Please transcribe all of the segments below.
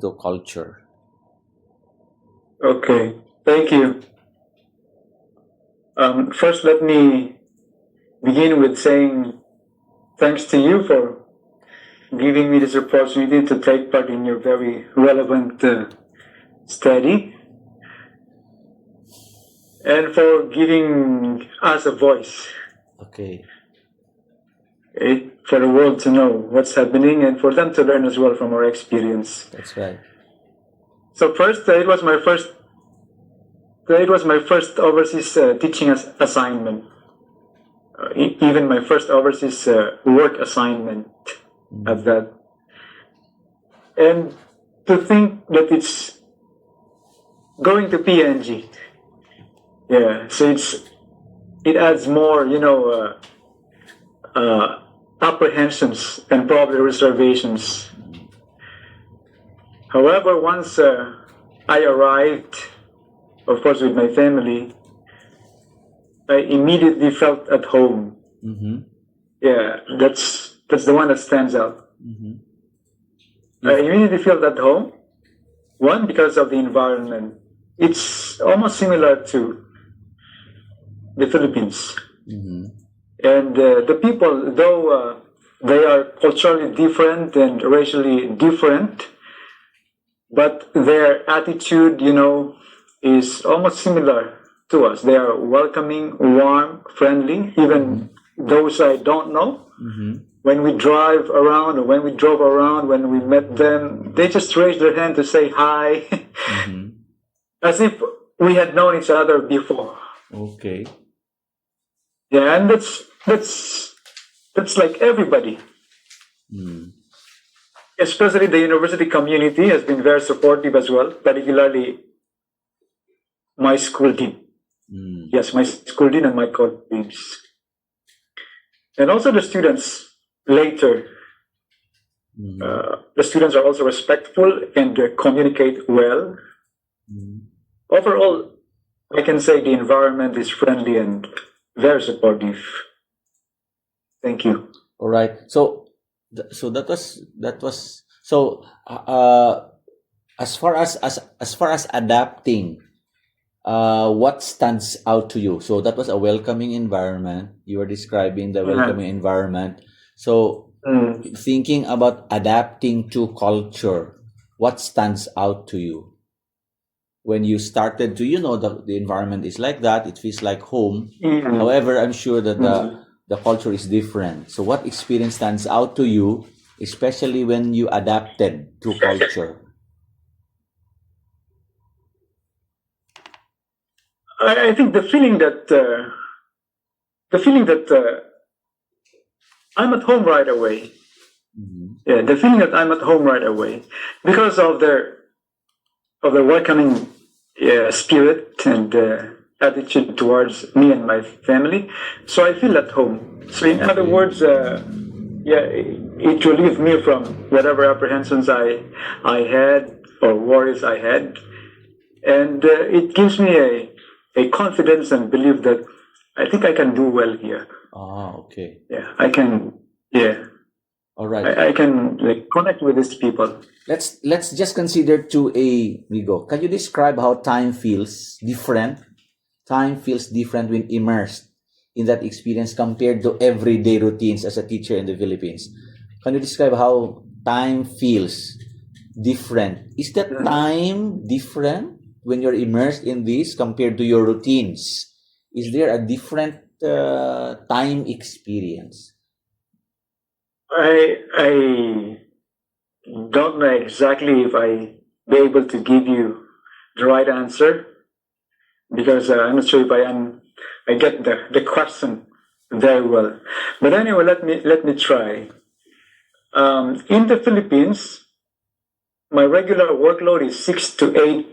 to culture. Okay, thank you. First, let me begin with saying thanks to you for giving me this opportunity to take part in your very relevant study and for giving us a voice, Okay. for the world to know what's happening and for them to learn as well from our experience. That's right. So first, it was my first overseas teaching assignment. Even my first overseas work assignment at that. And to think that it's going to PNG. Yeah, so it adds more, apprehensions and probably reservations. However, once I arrived, of course, with my family, I immediately felt at home. Mm-hmm. Yeah, that's the one that stands out. Mm-hmm. I immediately felt at home. One, because of the environment. It's almost similar to the Philippines. Mm-hmm. And the people, though they are culturally different and racially different, but their attitude, is almost similar to us. They are welcoming, warm, friendly, even those I don't know. Mm-hmm. When we drive around or when we drove around, when we met them, they just raised their hand to say hi, Mm-hmm. as if we had known each other before. Okay. Yeah, and that's like everybody. Mm. Especially the university community has been very supportive as well, particularly my school dean. Mm. Yes, my school dean and my colleagues. And also the students later. The students are also respectful and communicate well. Overall, I can say the environment is friendly and very supportive. Thank you. All right. So, so that was so. As far as adapting, what stands out to you? So that was a welcoming environment. You were describing the welcoming environment. So thinking about adapting to culture, what stands out to you? When you started to, the environment is like that, it feels like home. However, I'm sure that the culture is different. So what experience stands out to you, especially when you adapted to culture? I think the feeling that I'm at home right away. Yeah, the feeling that I'm at home right away because of their welcoming spirit and attitude towards me and my family. So I feel at home. So in other words, it relieved me from whatever apprehensions I had or worries I had, and it gives me a confidence and belief that I think I can do well here. Okay. Yeah, I can. Yeah. All right. I can connect with these people. Let's just consider Rigo. Can you describe how time feels different? Time feels different when immersed in that experience compared to everyday routines as a teacher in the Philippines. Can you describe how time feels different? Is that time different when you're immersed in this compared to your routines? Is there a different time experience? I don't know exactly if I be able to give you the right answer because I'm not sure if I get the question very well. But anyway, let me try. In the Philippines, my regular workload is 6 to 8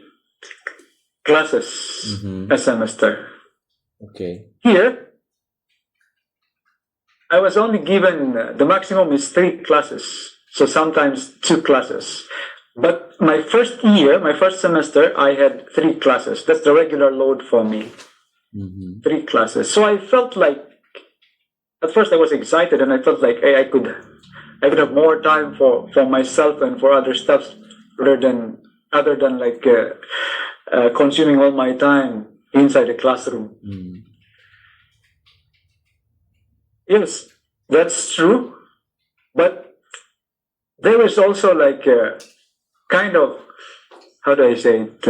classes a semester. Okay. Here, I was only given the maximum is 3 classes, so sometimes 2 classes. But my first semester, I had 3 classes. That's the regular load for me. 3 classes. So I felt like, at first I was excited and I felt like, hey, I could have more time for myself and for other stuff other than other than like consuming all my time inside the classroom. Yes, that's true. But there is also like a kind of, how do I say it?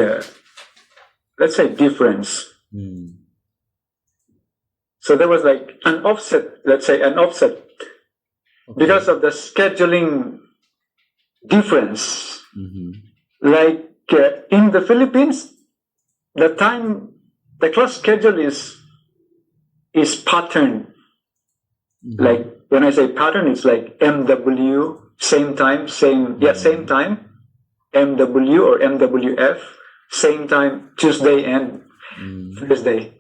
Let's say difference. So there was like an offset, let's say an offset, because of the scheduling difference. Like in the Philippines, the class schedule is patterned. Like when I say pattern, it's like MW, same time, same time, MW or MWF, same time, Tuesday and Thursday.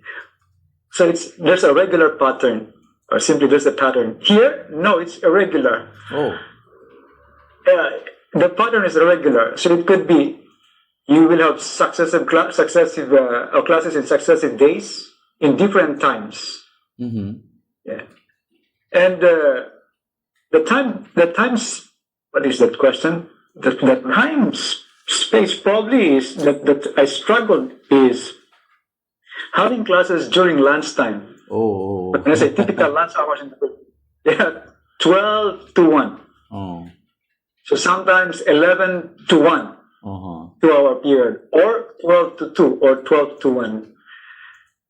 So there's a regular pattern, or simply there's a pattern. Here, no, it's irregular. The pattern is irregular, so it could be you will have successive classes in successive days in different times. Yeah, and the times. What is that question? The time space probably is that I struggled is having classes during lunchtime. When I say typical lunch hours in the week, 12 to 1. So sometimes 11 to 1, 2-hour period, or 12 to 2, or 12 to 1.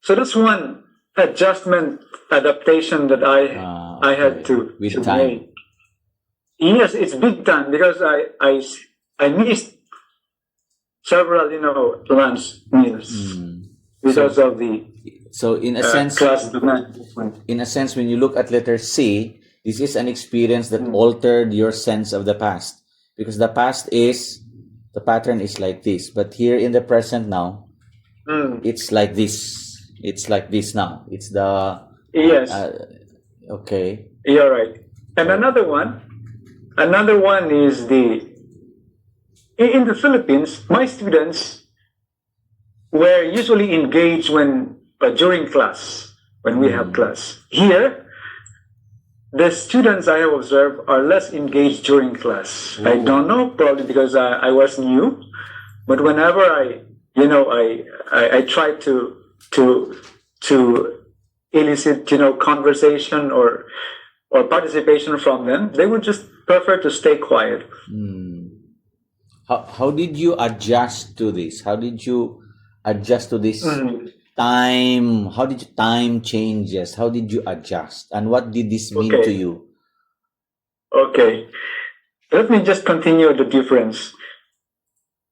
So that's one adaptation that I had to make. Yes, it's big time because I missed several lunch meals because of the in a sense class demand. In a sense, when you look at letter C, this is an experience that altered your sense of the past, because the pattern is like this, but here in the present now, it's like this. It's like this now. It's the yes. Okay. You're right. And another one is in the Philippines, my students were usually engaged during class, when we have class. Here, the students I have observed are less engaged during class. I don't know, probably because I was new, but whenever I try to elicit conversation or participation from them, they would just prefer to stay quiet. How did you adjust to this? How did you adjust to this time? How did you time changes? How did you adjust? And what did this mean to you? Okay. Let me just continue the difference.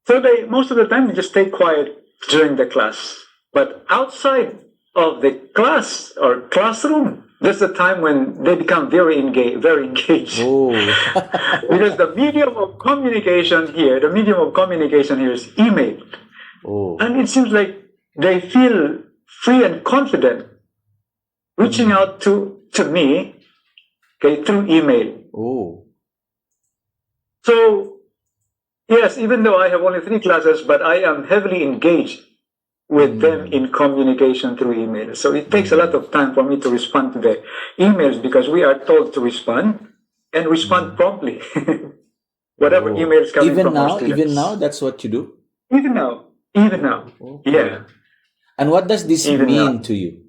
So most of the time they just stay quiet during the class. But outside of the class or classroom, there's a time when they become very engaged. Because the medium of communication here is email. And it seems like they feel free and confident reaching out to me through email. So, yes, even though I have only 3 classes, but I am heavily engaged with them in communication through email. So it takes a lot of time for me to respond to the emails because we are told to respond and respond promptly. Whatever emails coming from our students. Even now, that's what you do? Even now. Okay. Yeah. And what does this mean to you?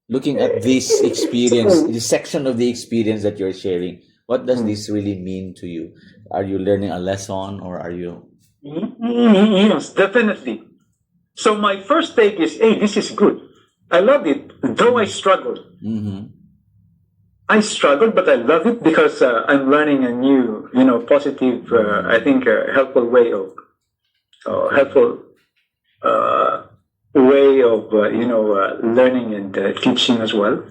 Looking at this experience, this section of the experience that you're sharing, what does this really mean to you? Are you learning a lesson or are you... Yes, definitely. So my first take is, hey, this is good. I love it, though I struggled. I struggled, but I love it because I'm learning a new, positive, I think, helpful way of learning and teaching as well.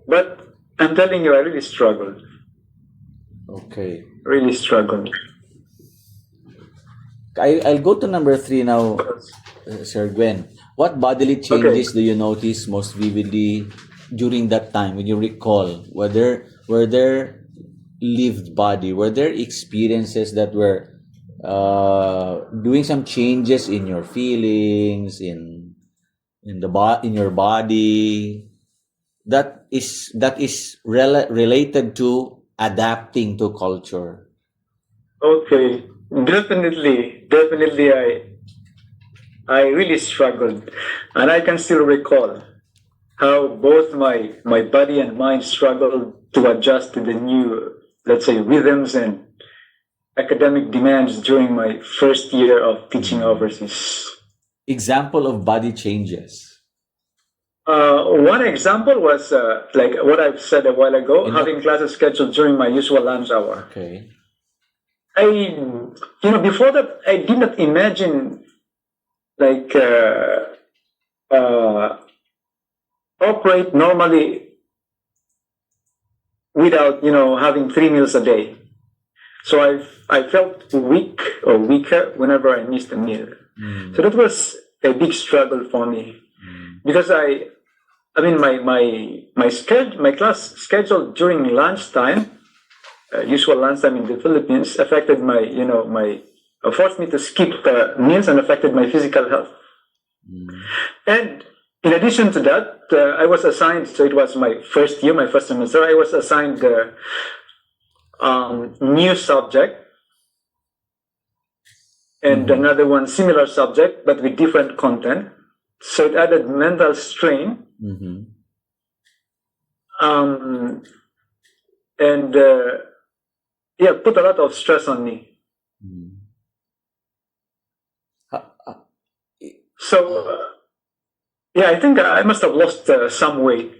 But I'm telling you, I really struggled. Okay. Really struggled. I'll go to number 3 now, Sir Gwen. What bodily changes do you notice most vividly during that time when you recall? Were there lived body? Were there experiences that were doing some changes in your feelings, in your body? That is related to adapting to culture? Okay, definitely, I really struggled, and I can still recall how both my body and mind struggled to adjust to the new, let's say, rhythms and academic demands during my first year of teaching overseas. Example of body changes. One example was like what I've said a while ago, In what- having classes scheduled during my usual lunch hour. Okay. Before that, I did not imagine like uh, operate normally without having 3 meals a day. So I felt weak or weaker whenever I missed a meal. So that was a big struggle for me because I mean my class schedule during lunchtime, usual lunchtime in the Philippines, affected my forced me to skip meals and affected my physical health. And in addition to that, I was assigned. So it was my first year, my first semester. I was assigned new subject and another one similar subject but with different content. So it added mental strain. And put a lot of stress on me. So I think I must have lost some weight.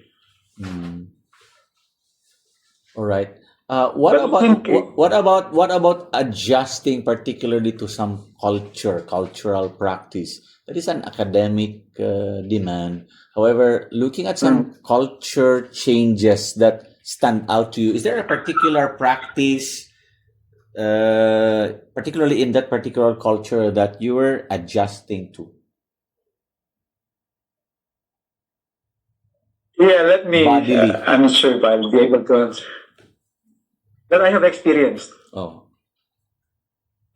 All right. But I think What about adjusting, particularly to some cultural practice? That is an academic demand. However, looking at some culture changes that stand out to you, is there a particular practice, particularly in that particular culture, that you were adjusting to? let me. Bodily. I'm not sure if I'll be able to answer. That I have experienced. Oh,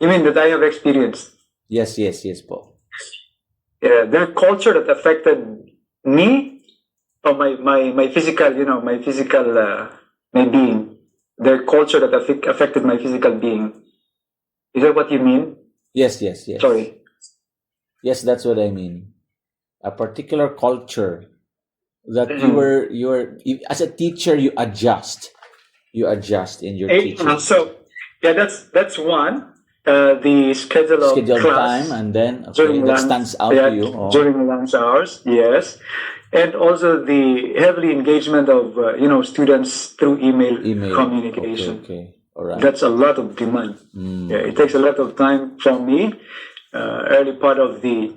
You mean that I have experienced? yes, po. Their culture that affected me or my physical, my being. Their culture that affected my physical being. Is that what you mean? Yes. Sorry. Yes, that's what I mean. A particular culture that as a teacher, you adjust in your teaching. So that's one. The schedule of Scheduled class time, and then during that lunch, stands out to you. during lunch hours, yes, and also the heavily engagement of students through email communication. Okay. All right. That's a lot of demand. It takes a lot of time from me, early part of the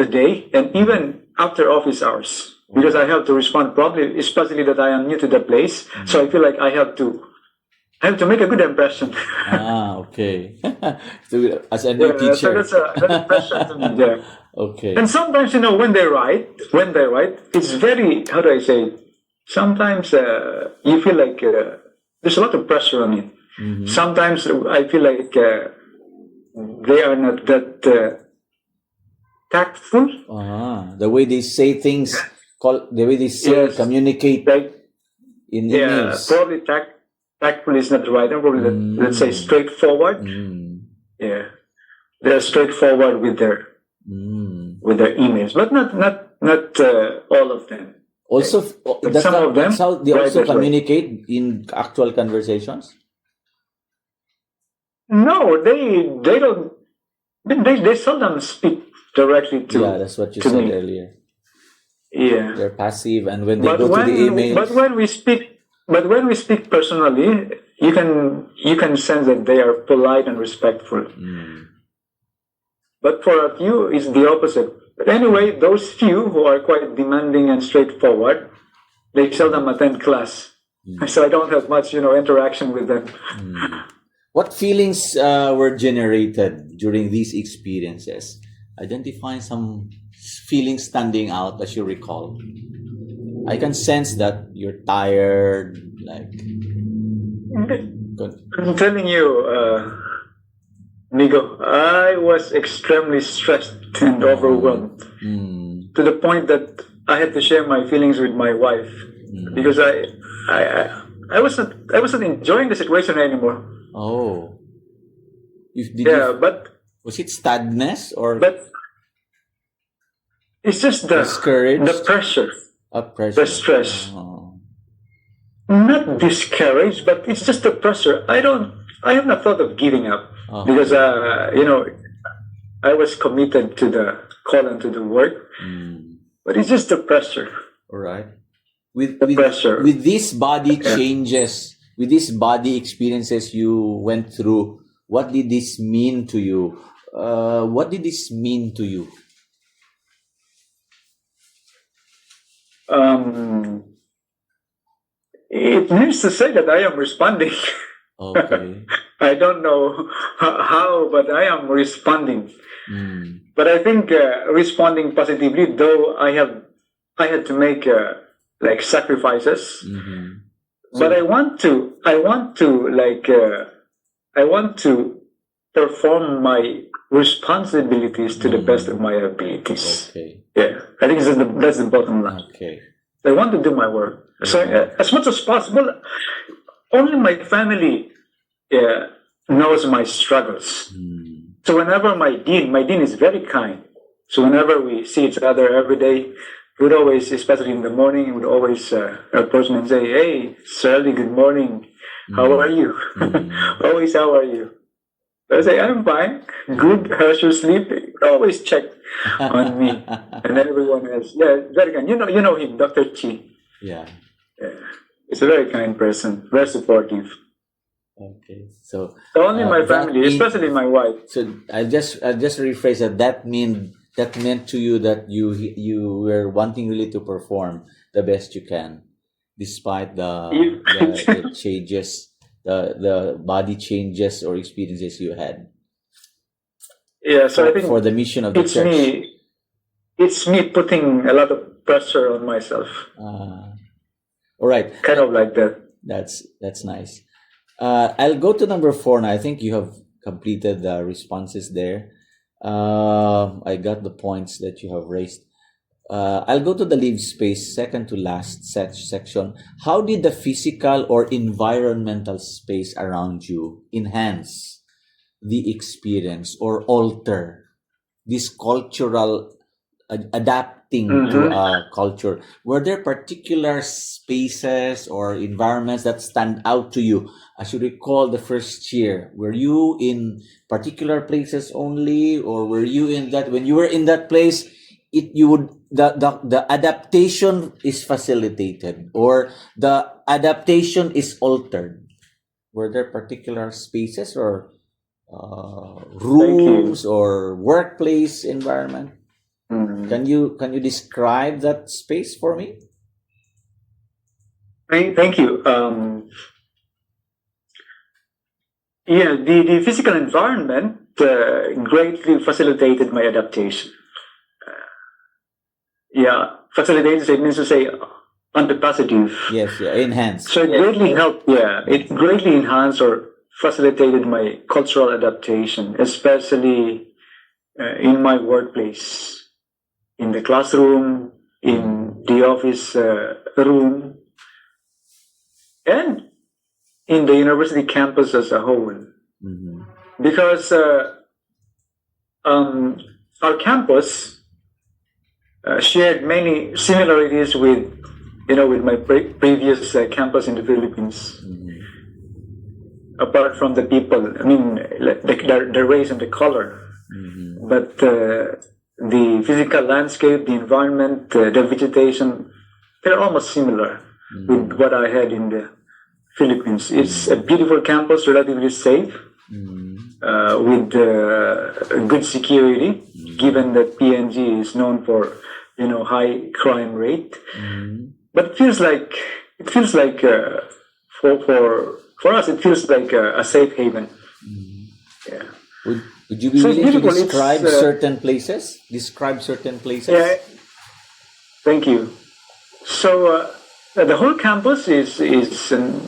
day, and even after office hours, because I have to respond promptly, especially that I am new to the place. So I feel like I have to make a good impression. Okay. So, as a new teacher. So that's a pressure to me there. Okay. And sometimes, when they write, it's very, how do I say it? Sometimes you feel like there's a lot of pressure on it. Sometimes I feel like they are not that tactful. The way they say things, the way they say, communicate in emails. Probably tactful is not the right term. Probably let's say straightforward. They're straightforward with their emails, but not all of them. Also, some of them, that's how they also communicate in actual conversations. No, they don't. They seldom speak directly to. Yeah, that's what you said me earlier. Yeah, they're passive, and when they go to the email. But when we speak personally, you can sense that they are polite and respectful. But for a few, it's the opposite. But anyway, those few who are quite demanding and straightforward, they seldom attend class, so I don't have much interaction with them. What feelings were generated during these experiences? Identifying some feelings standing out as you recall. I can sense that you're tired. I'm telling you, Migo, I was extremely stressed and overwhelmed to the point that I had to share my feelings with my wife because I wasn't enjoying the situation anymore. Oh, did Yeah, you, but was it sadness or but it's just the discouraged? pressure, the Pressure. stress. Oh, Not discouraged, but it's just the pressure. I have not thought of giving up because okay. I was committed to the call and to the work, Mm. but it's just the pressure, All right. With the with pressure. with these body Yeah. changes, with these body experiences you went through, what did this mean to you? What did this mean to you? Um, it means to say that I am responding. Okay. I don't know how, but I am responding. Mm. But I think responding positively, though I had to make like sacrifices. Mm-hmm. But So I want to perform my responsibilities to the best mm, of my abilities. okay. Yeah, I think that's the bottom line. Okay. I want to do my work. So Yeah. as much as possible, only my family knows my struggles. Mm. So whenever my dean is very kind. So whenever we see each other every day, he would always, especially in the morning, he would always approach me and say, "Hey, Shirley, good morning. How are Mm. you? Mm. Always, how are you?" I say, "I'm fine. Good. How's your sleep?" He would always check on me, and everyone else. Yeah, very kind. You know him, Dr. Chi. Yeah. Yeah. He's a very kind person, very supportive. Okay. So Only my that family, mean especially my wife. so I just rephrase that. That meant to you that you were wanting really to perform the best you can, despite the changes, the body changes or experiences you had Yeah, so I for think the mission of the it's church. me. It's me putting a lot of pressure on myself, All right. kind of like that. That's nice. I'll go to number 4 now. I think you have completed the responses there. I got the points that you have raised. I'll go to the leave space, second to last section. How did the physical or environmental space around you enhance the experience or alter this cultural adapting to Mm-hmm. a culture? Were there particular spaces or environments that stand out to you as you recall the first year? Were you in particular places only, or were you in that when you were in that place, the adaptation is facilitated or the adaptation is altered? Were there particular spaces or Thank you. rooms or workplace environment? Mm. Can you describe that space for me? Thank you. Yeah, the physical environment greatly facilitated my adaptation. Yeah, facilitated it means to say on the positive. Yes, yeah, enhance. So it greatly helped. Yeah, it greatly enhanced or facilitated my cultural adaptation, especially in my workplace, in the classroom, in the office room, and in the university campus as a whole. Mm-hmm. Because our campus shared many similarities with, with my previous campus in the Philippines. Mm-hmm. Apart from the people, I mean, like the race and the color, Mm-hmm. but the physical landscape, the environment, the vegetation, they're almost similar with what I had in the Philippines. It's a beautiful campus, relatively safe, with good security, given that PNG is known for, high crime rate. But it feels like for us, it feels like a safe haven. Yeah. Would you be So it's willing to beautiful. describe It's certain places? Describe certain places? yeah. Thank you. So the whole campus is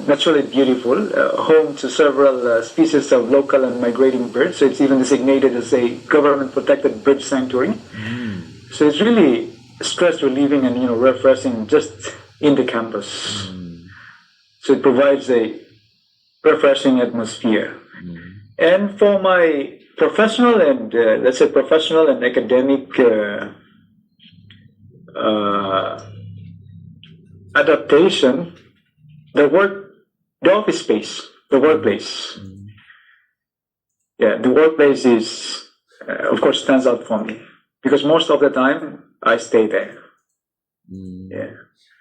naturally beautiful, home to several species of local and migrating birds. So it's even designated as a government protected bird sanctuary. So it's really stress relieving and refreshing just in the campus. So it provides a refreshing atmosphere. And for my professional and let's say professional and academic adaptation, the office space, the workplace. Yeah, the workplace is, of course, stands out for me because most of the time I stay there. Yeah.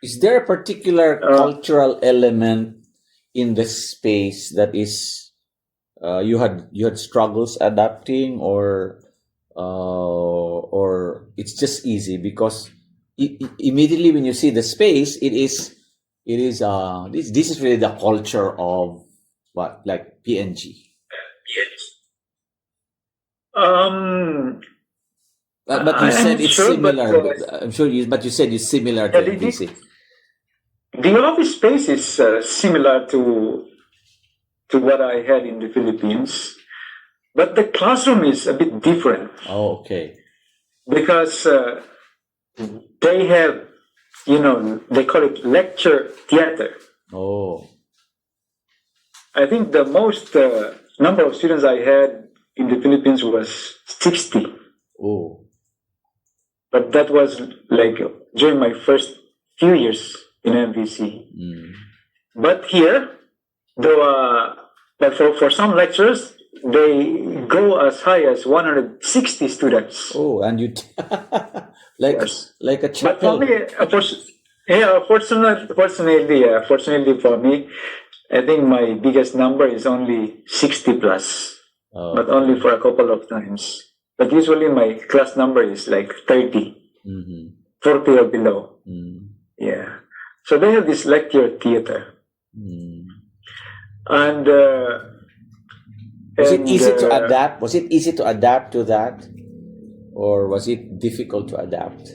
Is there a particular cultural element in the space that is you had struggles adapting, or it's just easy because immediately when you see the space, this is really the culture of what, like PNG. But you said I'm it's sure, similar. but I'm sure but you said it's similar to MVC. the office space is similar to what I had in the Philippines, but the classroom is a bit different. Oh, okay. Because they have, they call it lecture theater. Oh. I think the most number of students I had in the Philippines was 60. Oh. But that was like during my first few years in MVC. But here, though, but for some lectures, they go as high as 160 students. Oh, and you Yes. like a But chapel. for me, fortunately for me, I think my biggest number is only 60 plus, but only for a couple of times. But usually my class number is like 30, 40 or below. Yeah. So they have this lecture theater. And was it easy to adapt? Was it easy to adapt to that? Or was it difficult to adapt?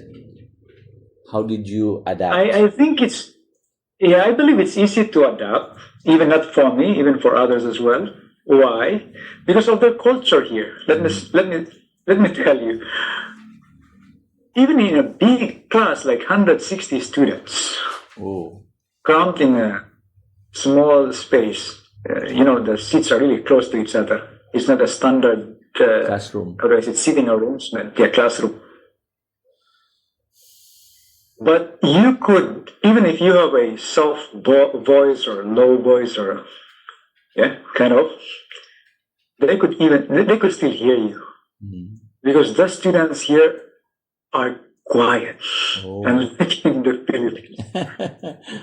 How did you adapt? I think I believe it's easy to adapt, even not for me, even for others as well. Why? Because of the culture here. Let me tell you. Even in a big class like 160 students, cramped in a small space, the seats are really close to each other. It's not a standard classroom. Otherwise, it's sitting arrangement, classroom. But you could, even if you have a soft voice or low voice or, kind of, they could still hear you. Because the students here are quiet. And like in the Philippines,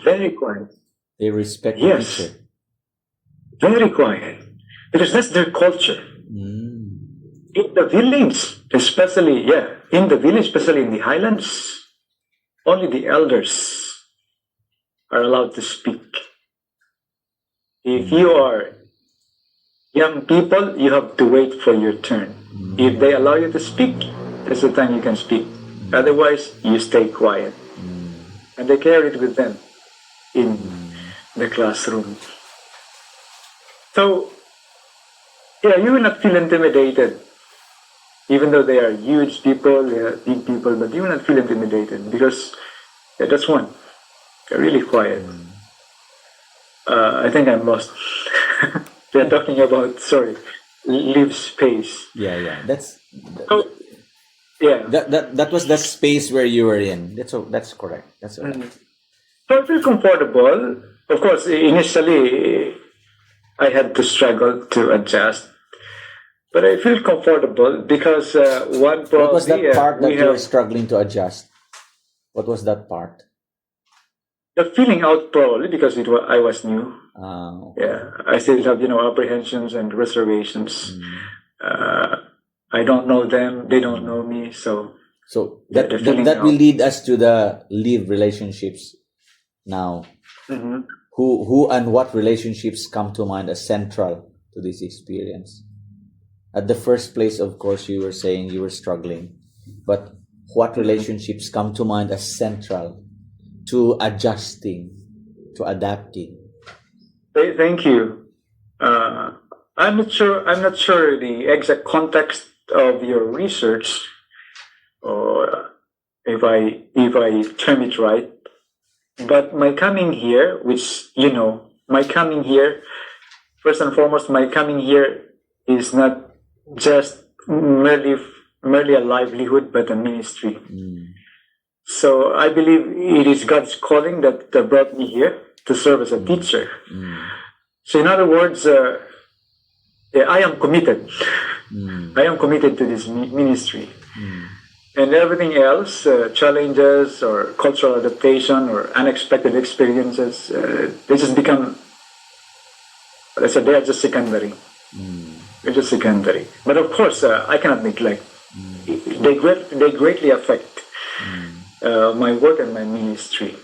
very quiet. They respect the teacher. Very quiet. Because that's their culture. In the village, especially in the highlands, only the elders are allowed to speak. If you are young people, you have to wait for your turn. If they allow you to speak, that's the time you can speak. Otherwise, you stay quiet. And they carry it with them in the classroom. So, you will not feel intimidated. Even though they are huge people, they are big people, but you will not feel intimidated because that's one. They're really quiet. I think I'm lost. They're talking about, live space. Yeah. That was the space where you were in. That's correct. That's all right. So I feel comfortable. Of course, initially I had to struggle to adjust. But I feel comfortable because one problem. What was that part that you were struggling to adjust? What was that part? The feeling out, probably because I was new. Okay. Yeah, I still have apprehensions and reservations. I don't know them; they don't know me. So that will lead us to the live relationships now. Who and what relationships come to mind as central to this experience? At the first place, of course, you were saying you were struggling, but what relationships come to mind as central to adjusting, to adapting? Thank you. I'm not sure the exact context of your research, or if I term it right. But my coming here, which my coming here, first and foremost, my coming here is not just merely a livelihood, but a ministry. So I believe it is God's calling that brought me here to serve as a teacher. So in other words, I am committed. I am committed to this ministry. And everything else, challenges or cultural adaptation or unexpected experiences, they just become, let's say, they are just secondary. They're just secondary. But of course, I cannot neglect. They greatly affect my work and my ministry.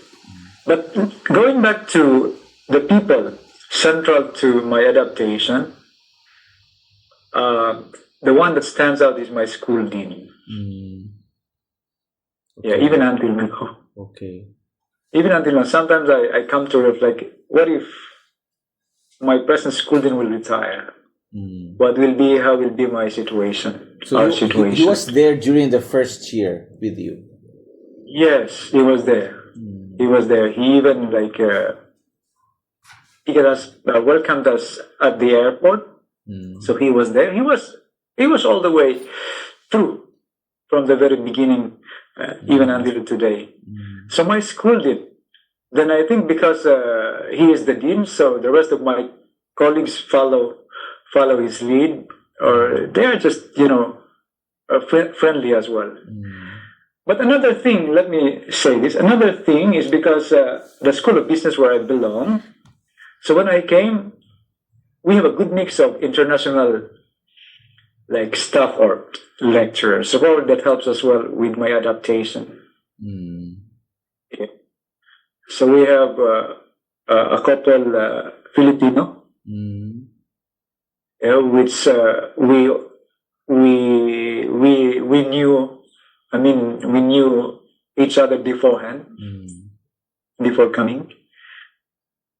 But going back to the people central to my adaptation, the one that stands out is my school dean. Okay. Yeah, even until now. Okay. Even until now, sometimes I come to reflect, what if my present school dean will retire? How will be my situation? So our he situation. was there during the first year with you. Yes, he was there. He was there. He even he got us welcomed us at the airport. So he was there. He was all the way through from the very beginning, even until today. So my school dean. Then I think because he is the dean, so the rest of my colleagues follow his lead, or they are just friendly as well. But another thing, let me say this. Another thing is because the School of Business where I belong. So when I came, we have a good mix of international staff or lecturers. So probably that helps as well with my adaptation. Yeah. So we have a couple Filipino, which we knew. I mean, we knew each other beforehand, before coming.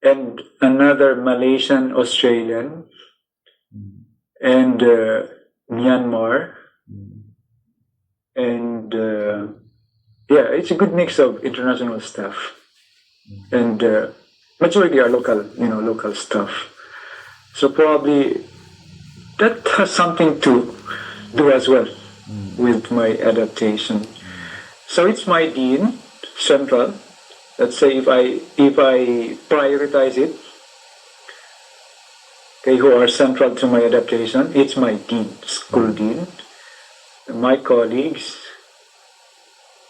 And another Malaysian, Australian, and Myanmar. And it's a good mix of international staff. And majority are local staff. So probably that has something to do as well with my adaptation. So it's my dean, central. Let's say if I prioritize it, who are central to my adaptation, it's my dean, school dean, my colleagues,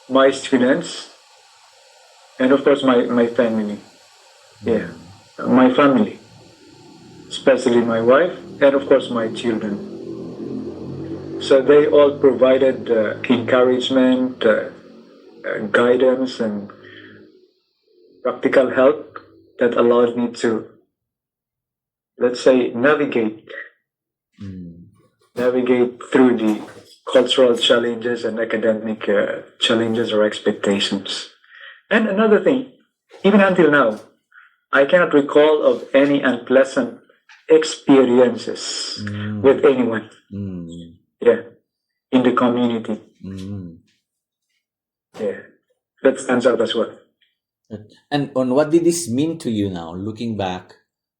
my students, and of course my family. Yeah, my family, especially my wife, and of course my children. So they all provided encouragement, guidance, and practical help that allowed me to, let's say, navigate through the cultural challenges and academic challenges or expectations. And another thing, even until now, I cannot recall of any unpleasant experiences with anyone. Yeah, in the community. Yeah, that stands out as well. And on what did this mean to you now, looking back,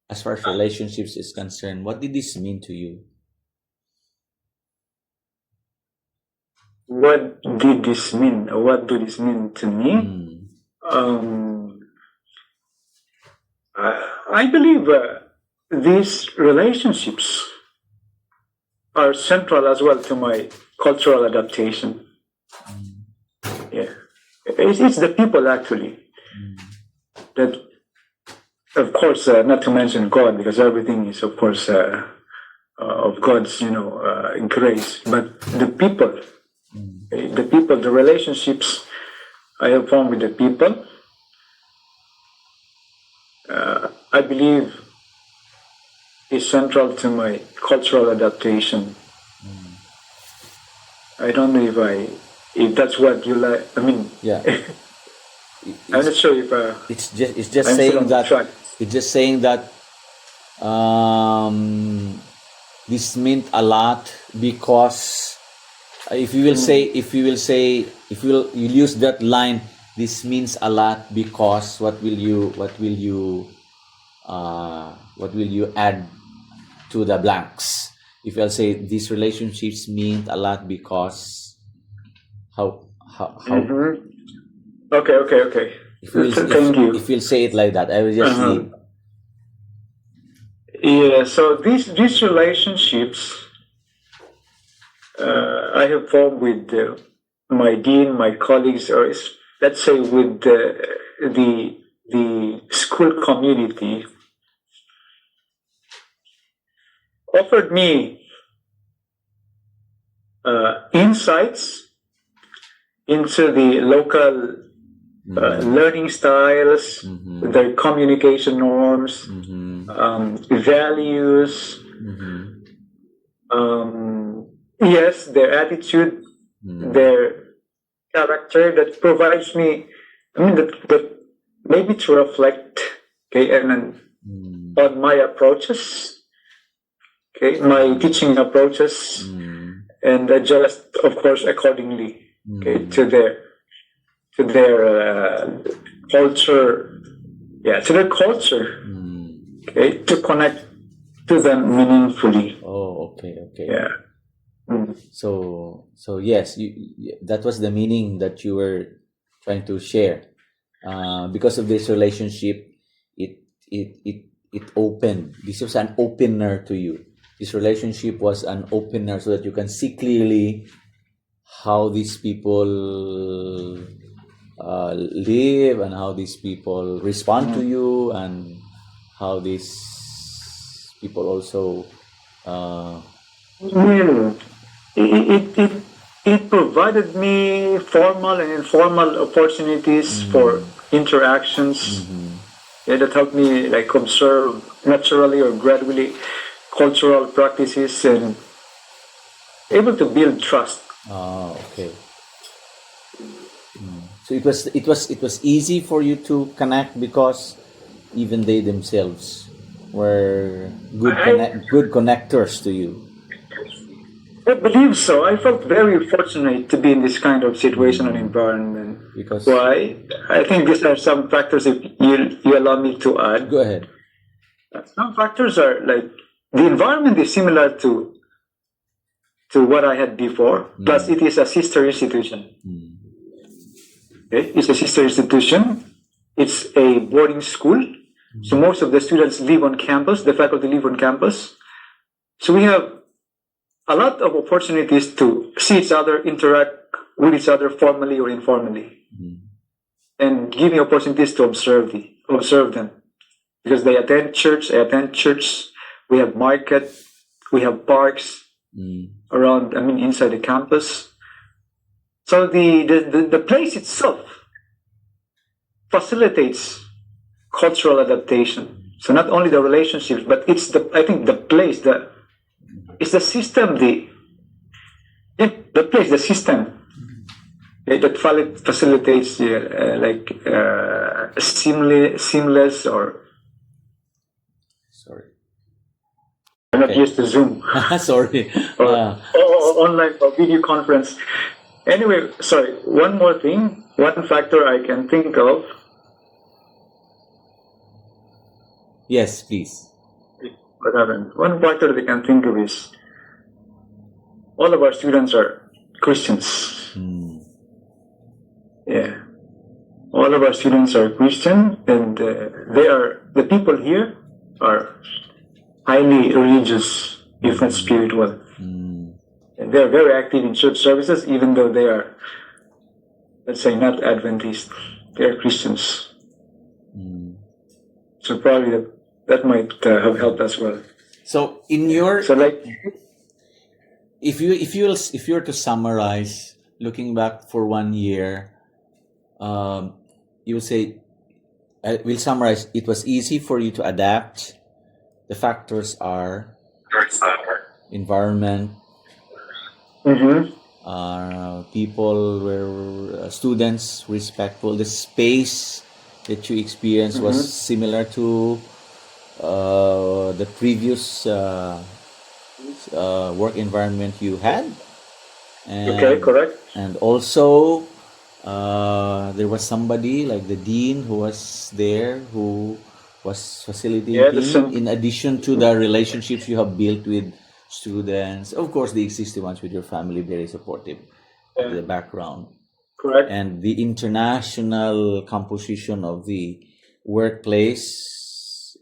as far as relationships is concerned? What did this mean to you? What did this mean? Or what do this mean to me? I believe these relationships are central as well to my cultural adaptation. Yeah, it's the people actually that, of course, not to mention God, because everything is, of course, of God's, grace. But the people, the relationships I have formed with the people, I believe is central to my cultural adaptation. I don't know if that's what you like. I mean, yeah. I'm not sure if it's just saying that this meant a lot because if you use that line, this means a lot because what will you what will you add to the blanks? If I'll say these relationships mean a lot because how Mm-hmm. Okay. if we'll Thank you. if we'll say it like that, I will just Uh-huh. leave. Yeah, so these relationships I have formed with my dean, my colleagues, or let's say with the school community, offered me insights into the local learning styles, Mhm. their communication norms, Mhm. values, Mhm. yes, their attitude, Mhm. their character that provides me, I mean, that maybe to reflect, okay, and then Mm. on my approaches, okay, my teaching approaches, Mm. and adjust, of course, accordingly, okay, Mm. to their culture, yeah, to their culture, Mm. okay, to connect to them meaningfully, Oh, okay. yeah. Mm. So yes, that was the meaning that you were trying to share. Because of this relationship, it it opened. This was an opener to you. This relationship was an opener so that you can see clearly how these people live and how these people respond to you and how these people also uh, Yeah. It provided me formal and informal opportunities for interactions, yeah, that helped me like observe naturally or gradually cultural practices and able to build trust. okay. So it was easy for you to connect because even they themselves were I, good connectors to you I believe so. I felt very fortunate to be in this kind of situation and environment. because Why? I think these are some factors, if you allow me to add. go ahead. Some factors are like the environment is similar to what I had before. Plus, it is a sister institution. Okay? It's a sister institution. It's a boarding school. So most of the students live on campus. The faculty live on campus. So we have a lot of opportunities to see each other, interact with each other formally or informally, and give me opportunities to observe them because they attend church. I attend church. We have market. We have parks around. I mean, inside the campus. So the place itself facilitates cultural adaptation. So not only the relationships, but it's I think the place, it's the system, the place, the system that facilitates seamless or Sorry. not Okay. used to Zoom Sorry. or online or video conference. Anyway, sorry. One more thing, one factor I can think of. Yes, please. What happened? One factor that I can think of is all of our students are Christians. Yeah, all of our students are Christian, and the people here are highly religious, if not spiritual. And they're very active in church services, even though they are, let's say, not Adventist. They are Christians. So probably that might have helped as well. So in your So like, if you were to summarize looking back for 1 year, you will say we'll summarize it was easy for you to adapt. The factors are environment, people were students respectful, the space that you experienced was similar to the previous work environment you had, and okay, correct. and also there was somebody like the dean who was there who was Yeah, the facilitating, same. in addition to the relationships you have built with students, of course, the existing ones with your family, very supportive at Yeah, the background, correct. and the international composition of the workplace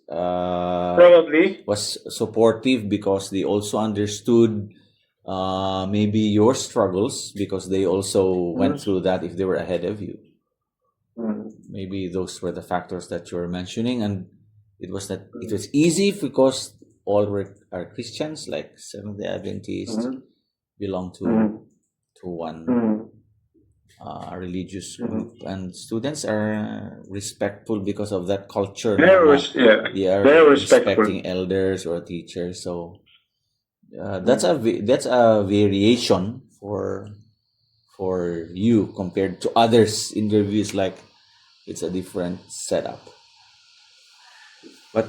Probably. was supportive because they also understood maybe your struggles because they also went Mm, through that if they were ahead of you. mm, Maybe those were the factors that you're mentioning, and it was easy because all were are Christians, like Seventh Day Adventists, mm, belong mm, to one mm, religious mm. group, and students are respectful because of that culture. No, Very, na yeah, they are very respectful. respecting elders or teachers. So Mm, that's a variation for you compared to others interviews. Like it's a different setup.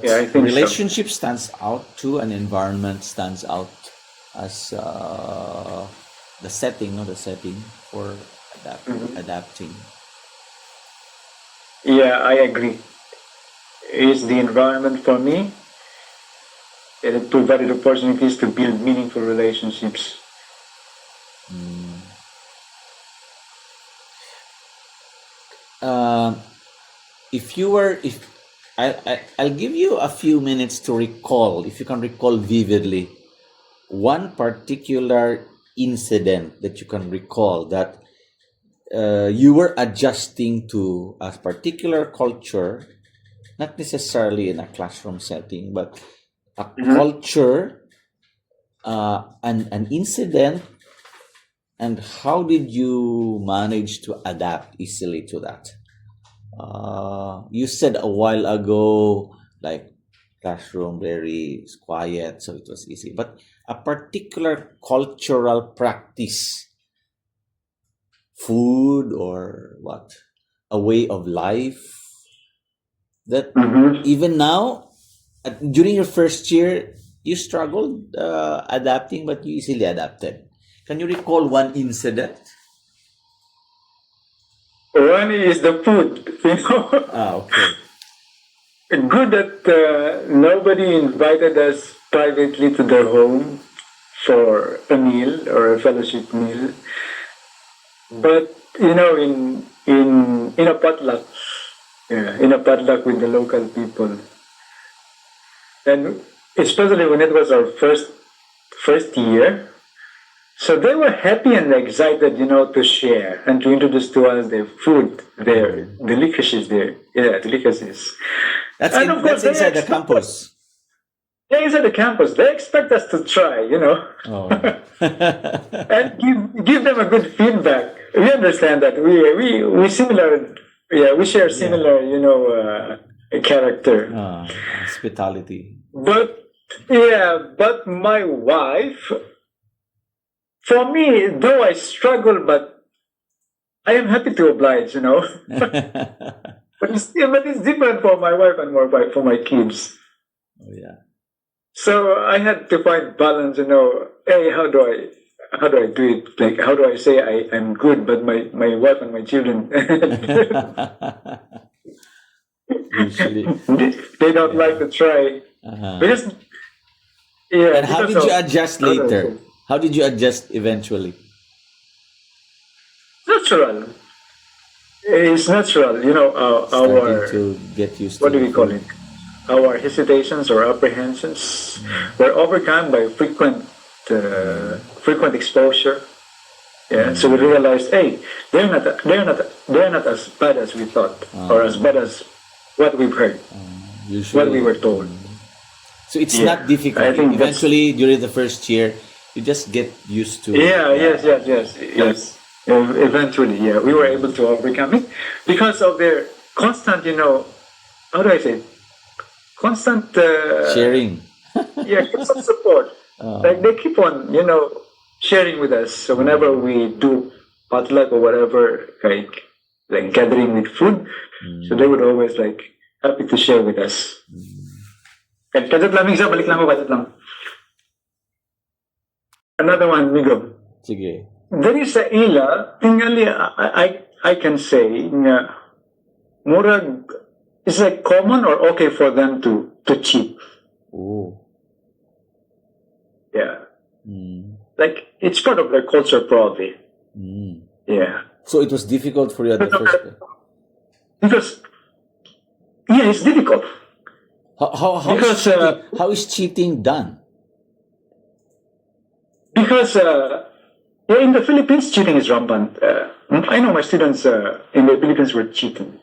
yeah, I But think so. relationship stands out too, and environment stands out as the setting, no, the setting for Mhm. adapting. Yeah, I agree. Is the environment for me? It provided opportunities to build meaningful relationships. Mm. Um, if you were, if I'll give you a few minutes to recall, if you can recall vividly, one particular incident that you can recall that you were adjusting to a particular culture, not necessarily in a classroom setting, but a Mhm. culture, an incident, and how did you manage to adapt easily to that? You said a while ago, like classroom very quiet, so it was easy. But a particular cultural practice, food or what, a way of life that Mhm. even now, during your first year, you struggled adapting, but you easily adapted. Can you recall one incident? One is the food. Ah, okay. Good that nobody invited us privately to their home for a meal or a fellowship meal. But in a potluck, yeah, in a potluck with the local people, and especially when it was our first year, so they were happy and excited, to share and to introduce to us their food, their Mm. delicacies, delicacies. And of course, That's inside the campus. they're inside the campus. They expect us to try, Oh. and give them a good feedback. We understand that we similar, yeah, we share Yeah. similar, character. Hospitality. But yeah, but my wife, for me, though I struggle, but I am happy to oblige. Oh But it's different for my wife and for my kids. yeah. So I had to find balance. Hey, how do I do it? Like, how do I say I'm good, but my wife and my children, Usually, they don't like yeah. to try. Uh-huh. Because, yeah, And how because did you of, adjust how do I later? say, How did you adjust eventually? natural. It's natural. Starting Our, to get used to what do the we call food. it? Our hesitations or apprehensions Mm. were overcome by Mm. frequent exposure. Yeah, so we Mm. realized, hey, they're not as bad as we thought, or as Uh, bad as what we've heard, what we Usually, were told. so it's Yeah, not I difficult. think that's, Eventually, during the first year, you just get used to yeah, yes, yes, yes, yes. Eventually, yeah, we were able to overcome it because of their constant, how do I say, it? Constant, sharing. yeah, constant support. Like Uh, they keep on, sharing with us. So whenever mm, we do potluck or whatever, like gathering with food, so they mm, would always like happy to share with us. mm. Kadjat lang isa, balik lang ako, kadjat lang. Another one, Migo. Sige. There is a ila, tingali, I can say, nga, murag, it's like common or okay for them to cheat. Oh. Yeah. Mm. Like it's part of their culture probably. Mm. Yeah. So it was difficult for you at the first place. Because yeah, it's difficult. Because how is cheating done? Because yeah, in the Philippines, cheating is rampant. I know my students in the Philippines were cheating,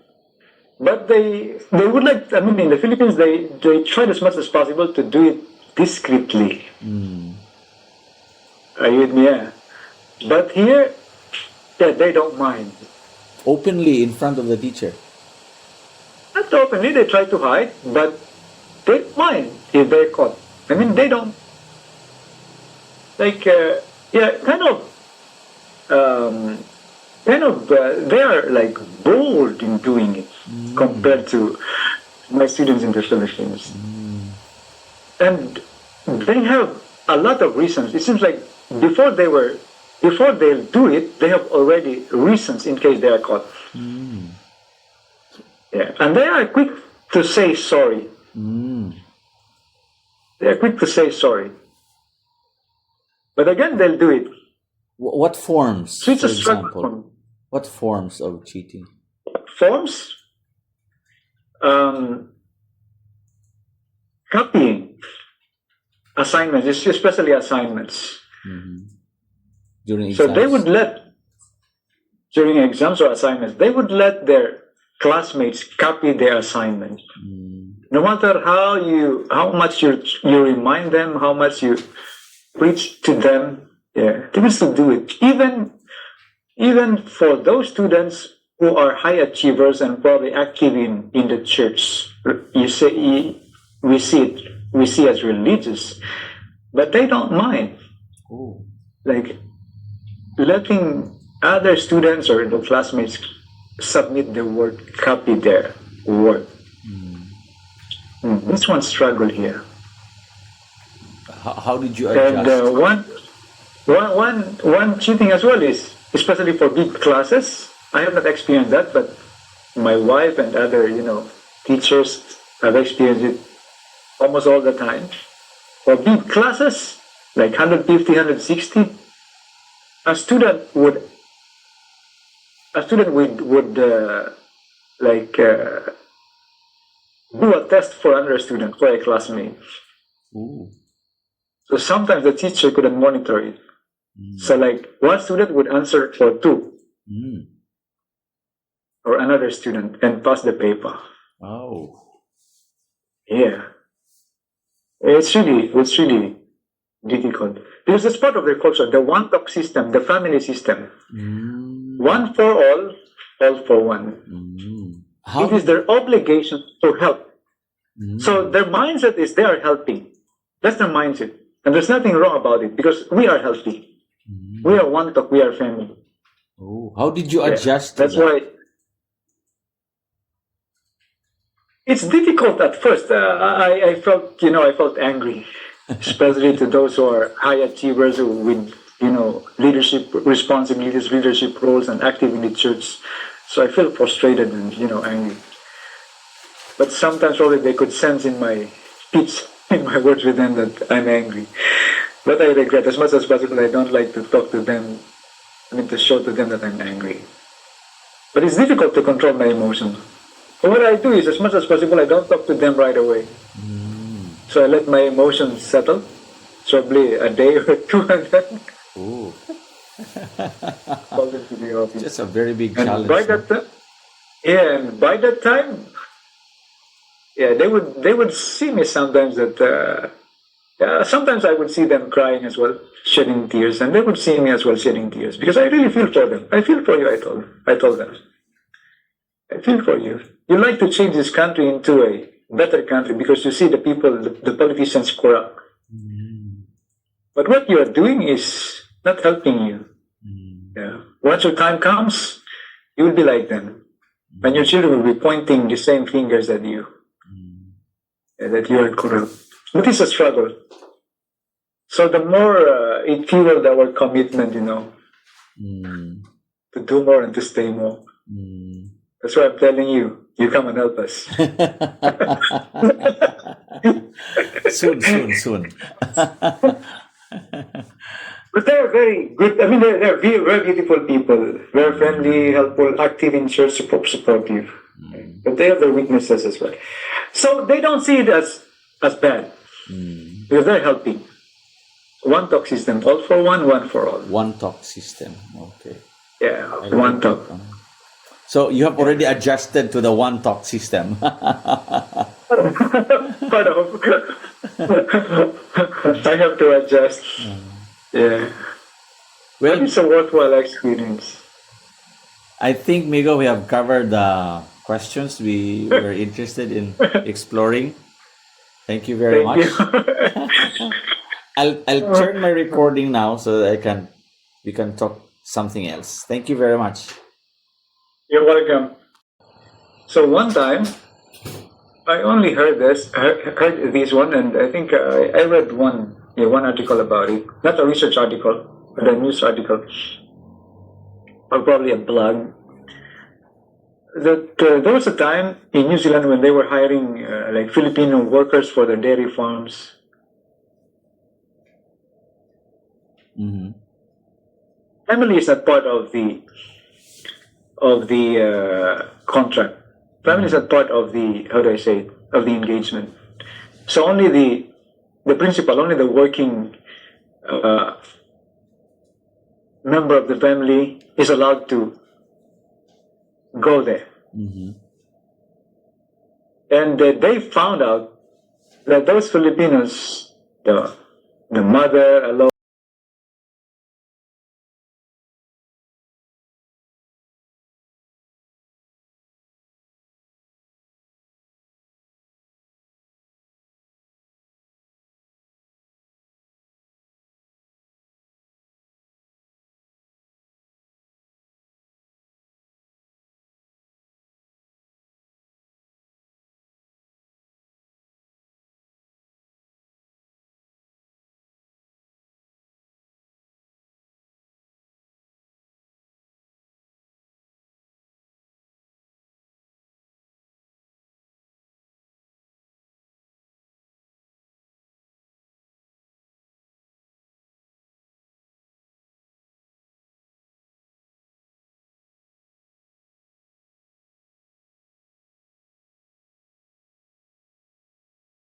but they would like. I mean, in the Philippines, they tried as much as possible to do it discreetly. Are you with me? Yeah. But here, yeah, they don't mind. Openly in front of the teacher. Not openly, they try to hide, but they don't mind if they're caught. I mean, they don't like. Yeah, they are like bold in doing it compared to my students in the Philippines. And they have a lot of reasons. It seems like before they'll do it, they have already reasons in case they are caught. Yeah, and they are quick to say sorry. They are quick to say sorry. But again, they'll do it. What forms, So it's for a struggle example? for me. What forms of cheating? Forms, copying, assignments, especially assignments. During So exams? they would during exams or assignments, they would let their classmates copy their assignment. No matter how much you remind them, how much you preach to them, yeah, they will still do it. Even for those students who are high achievers and probably active in the church, we see as religious, but they don't mind. Like letting other students or the classmates submit their work, copy their work. This one struggle here. How did you adjust? And one cheating as well is, especially for big classes. I have not experienced that, but my wife and other teachers have experienced it almost all the time. For big classes, like 150, 160, a student would do a test for another student, for a classmate. So sometimes the teacher couldn't monitor it. So like one student would answer for two, or another student, and pass the paper. Oh. Yeah. It's really difficult. Because it's part of their culture, the one-talk system, the family system. One for all for one. It is their obligation to help. So their mindset is they are helping. That's their mindset. And there's nothing wrong about it because we are healthy. We are one talk, we are family. Oh, how did you adjust to That's that? why it's difficult at first. I felt angry, especially to those who are high achievers who with leadership responsibilities, leadership roles, and active in the church. So I feel frustrated and angry. But sometimes probably they could sense in my speech, in my words with them, that I'm angry. But I regret as much as possible. I don't like to talk to them. To show to them that I'm angry. But it's difficult to control my emotions. So what I do is, as much as possible, I don't talk to them right away. So I let my emotions settle, probably a day or two, and then call them to the office. Just a very big And challenge. by that time, and by that time, they would see me sometimes that. Sometimes I would see them crying as well, shedding tears, and they would see me as well shedding tears because I really feel for them. I feel for you, I told them. I feel for you. You like to change this country into a better country because you see the people, the politicians corrupt. But what you are doing is not helping you. Yeah. Once your time comes, you will be like them. And your children will be pointing the same fingers at you. That you are corrupt. But it's a struggle. So the more it fueled our commitment, to do more and to stay more. That's why I'm telling you. You come and help us. Soon. But they're very good. I mean, they're very, very beautiful people. Very friendly, helpful, active in church, supportive. But they have their weaknesses as well. So they don't see it as bad. Because they're helping. One talk system. All for one, one for all. One talk system. Okay. Yeah, I one like talk. that. So you have already adjusted to the one talk system. Part of. I have to adjust. Yeah. But Well, it's a worthwhile experience. I think, Migo, we have covered the questions we were interested in exploring. Thank you very Thank much. you. I'll turn my recording now so that we can talk something else. Thank you very much. You're welcome. So one time, I only heard this one, and I think I read one article about it. Not a research article, but a news article, or probably a blog. That there was a time in New Zealand when they were hiring like Filipino workers for the dairy farms. Family is not part of the contract. Family is not part of the, how do I say it, of the engagement. So only the principal, only the working member of the family is allowed to go there. And they found out that those Filipinos, the mother alone,